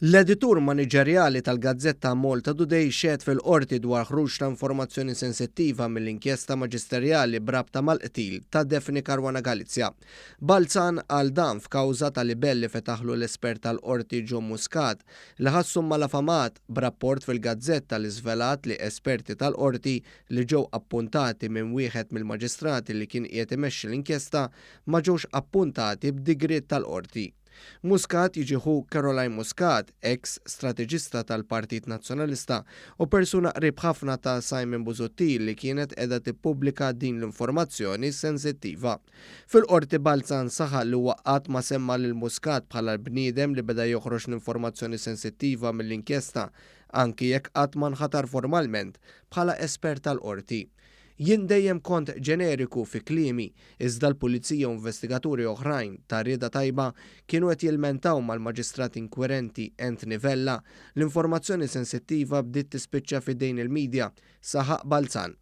L-editur maniġerjali tal-Gazzetta Malta Today xehed fil-qorti dwar ħruġ ta' informazzjoni sensittiva mill-inkjesta maġisterjali brabta mal-qtil ta' Daphne Caruana Galizia. Balzan għal dan f'kawża ta' libelli fetaħlu l-espert tal-qorti John Muscat li ħassum mal-afamat b'rapport fil-Gazzetta li żvelat li esperti tal-qorti li ġew appuntati minn wieħed mill-maġistrati li kien qiegħed imexxi l-inkjesta ma ġewx appuntati b'digriet tal-qorti. Muscat jiġi Caroline Muscat, ex-strateġista tal-Partit Nazzjonalista u persuna qrib ħafna ta' Simon Busuttil li kienet qiegħda tippubblika din l-informazzjoni sensittiva. Fil-qorti Balzan saħal li qatt ma semma lil Muscat bħala l-bniedem li beda joħroġ l-informazzjoni sensittiva mill-inkjesta anki jekk qatt ma nħatar formalment bħala espert tal-qorti. Jien dejjem kont ġeneriku fi kliemi iżda l-pulizija u investigaturi oħrajn ta' rieda tajba kienu qed jilmentaw mal-maġistrat inkwirenti Anthony Vella l-informazzjoni sensittiva bdiet tispiċċa f'idejn il-medja saħaq Balzan.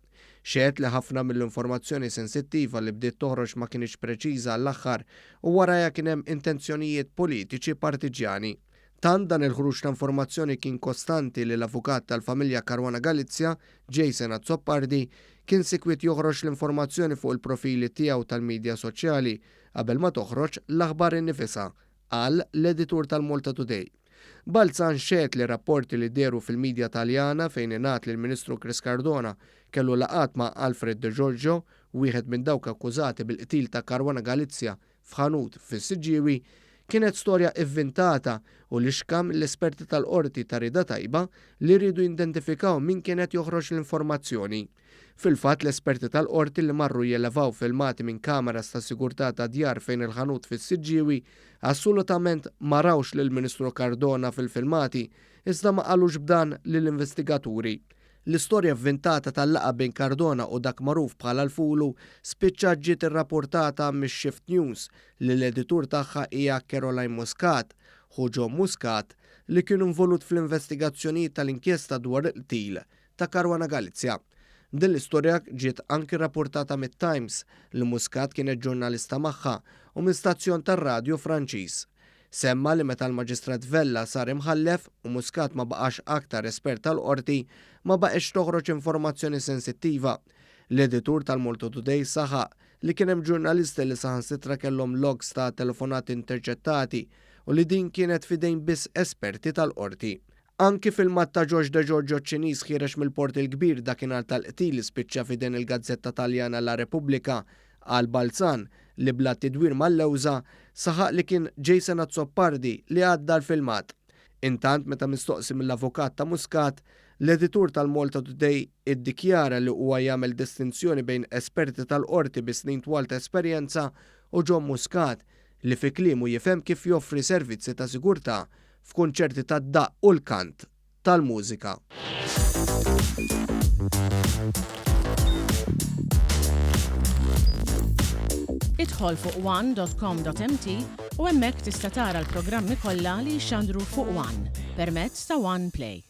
Xehed li ħafna mill-informazzjoni sensittiva li bdiet toħroġ ma kienx preċiża għall-aħħar u warajja kien hemm intenzjonijiet politiċi partiġjani. Tant dan il-ħruġ ta' informazzjoni kien kostanti li l-avukat tal-familja Caruana Galizia, Jason Azzopardi, kien sikwit joħroġ l-informazzjoni fuq il-profili tiegħu tal-medja soċjali qabel ma toħroġ l-aħbar innifisha, qal l-editur tal-Malta Today. Balzan xehed li rapporti li deru fil-medja Taljana fejn ingħat li l-Ministru Chris Cardona kellu laqat ma' Alfred De Giorgio, wieħed minn dawk akkużati bil-qtil ta' Caruana Galizia f'ħanut fis-Siġġiewi, kienet storja inventata u li xkam l-esperti tal-qorti ta' rieda tajba li rridu jidentifikaw min kienet joħroġ l-informazzjoni. Fil-fatt l-esperti tal-qorti li marru jelevaw filmati minn kameras ta' sigurtà ta' djar fejn il-ħanut fis-Siġġiewi assolutament ma rawx lill-Ministru Cardona fil-filmati iżda ma qalux b'dan lill-investigaturi. L-istorja vvintata tal-laqa bejn Cardona u dak magħruf bħala l-Fulu spiċċa ġiet irrapportata mix-Shift News li l-editur tagħha hija Caroline Muscat u John Muscat li kien involut fl-investigazzjonijiet tal-inkjesta dwar il-qtil ta' Caruana Galizia. Din l-istorja ġiet anki rrapportata mit-Times li Muscat kienet ġurnalista magħha u minn stazzjon tar-radju Franċiż. Semma li meta l-Maġistrat Vella sar imħallef u Muscat ma baqax aktar espert tal-qorti ma baqex toħroġ informazzjoni sensittiva. L-editur tal-Malta Today saħaq li kien hemm ġurnalisti li saħansitra kellhom logs ta' telefonati interċettati u li din kienet fidejn biss esperti tal-qorti. Anki fil-mat ta' George De Giorgio Ċiniż ħirex mill-Port il-Kbir dakinhar tal-qtil spiċċa fidejn il-Gazzetta Taljana La Repubblika għal Balzan li bla tidwir mal-lewża saħaq li kien Jason Azzopardi li għadda l-filmat. Intant meta mistoqsi mill-avukat ta' Muscat, l-editur tal-Malta Today iddikjara li huwa jagħmel distinzjoni bejn esperti tal-qorti bi snin twal ta' esperjenza u John Muscat li fi kliemu jifhem kif joffri servizzi ta' sigurtà f'kunċerti tad-daqq u l-kant tal-mużika. Idħol fuq one.com.mt u hemmhekk tista' tara l-programmi kollha li jxandru fuq One permezz ta' One Play.